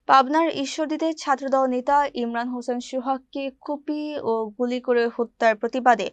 পাবনার ঈশ্বরদীতে ছাত্রদল নেতা ইমরান হোসেন সোহাগকে কুপি ও গুলি করে হত্যার প্রতিবাদে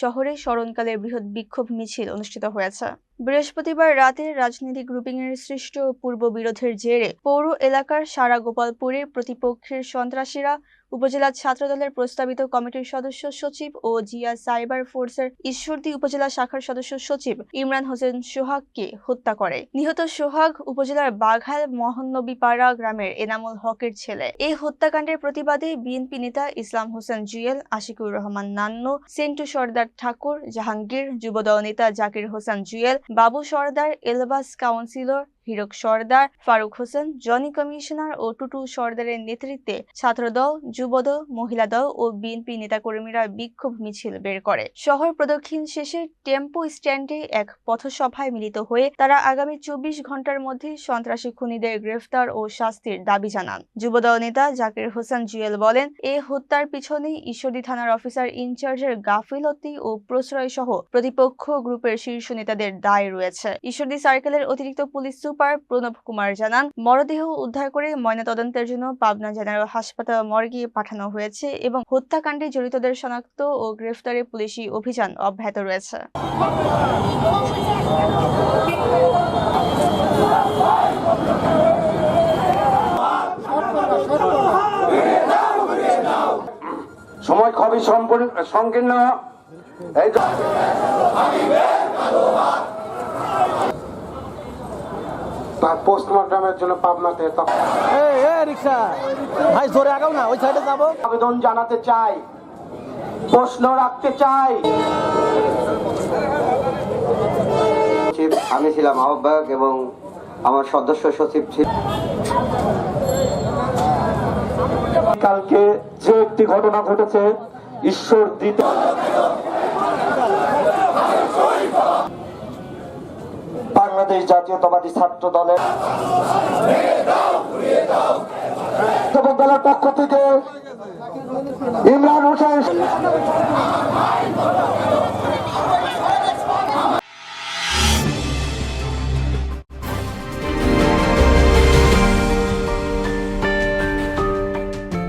শহরে স্মরণকালের বৃহৎ বিক্ষোভ মিছিল অনুষ্ঠিত হয়েছে। বৃহস্পতিবার রাতে রাজনৈতিক গ্রুপিংয়ের সৃষ্ট পূর্ববিরোধের জেরে পৌর এলাকার সারাগোপালপুরে প্রতিপক্ষের সন্ত্রাসীরা উপজেলা ছাত্রদলের প্রস্তাবিত কমিটির সদস্য সচিব ও জিয়া সাইবার ফোর্সের ঈশ্বরদী উপজেলা শাখার সদস্য সচিব ইমরান হোসেন সোহাগকে হত্যা করে। নিহত সোহাগ উপজেলার বাঘাল মহন্নবীপাড়া গ্রামের এনামুল হকের ছেলে। এই হত্যাকাণ্ডের প্রতিবাদে বিএনপি নেতা ইসলাম হোসেন জুয়েল, আশিকুর রহমান নান্নু, সেন্টু সর্দার ঠাকুর, জাহাঙ্গীর, যুবদল নেতা জাকির হোসেন জুয়েল, বাবু সর্দার, এলবাস কাউন্সিলর হিরক সর্দার, ফারুক হোসেন, জনি কমিশনার ও টুটু সর্দারের নেতৃত্বে ছাত্রদল, যুবদল, মহিলা দল ও বিএনপি নেতাকর্মীরা বিক্ষোভ মিছিল বের করে। শহর প্রদক্ষিণ শেষে টেম্পো স্ট্যান্ডে এক পথসভায় মিলিত হয়ে তারা আগামী 24 ঘন্টার মধ্যে সন্ত্রাসী খুনিদের গ্রেফতার ও শাস্তির দাবি জানান। যুবদল নেতা জাকির হোসেন জুয়েল বলেন, এই হত্যার পিছনে ঈশ্বরদী থানার অফিসার ইনচার্জের গাফিলতি ও প্রশ্রয় সহ প্রতিপক্ষ গ্রুপের শীর্ষ নেতাদের দায় রয়েছে। ঈশ্বরদী সার্কেলের অতিরিক্ত পুলিশ সুপার প্রণব কুমার জানান, মরদেহ উদ্ধার করে ময়নাতদন্তের জন্য পাবনা জেনারেল হাসপাতাল মর্গে পাঠানো হয়েছে এবং হত্যাকাণ্ডে জড়িতদের শনাক্ত ও গ্রেফতারে পুলিশি অভিযান অব্যাহত রয়েছে। সময় খুবই সংকীর্ণ। তার পোস্টমর্টমের জন্য পাবনাতে আবেদন জানাতে চাই, প্রশ্ন রাখতে চাই। আমি ছিলাম আহ্বায়ক এবং আমার সদস্য সচিব ছিল। কালকে যে একটি ঘটনা ঘটেছে ঈশ্বরদীতে, বাংলাদেশ জাতীয়তাবাদী ছাত্র দলের পক্ষ থেকে ইমরান হোসেন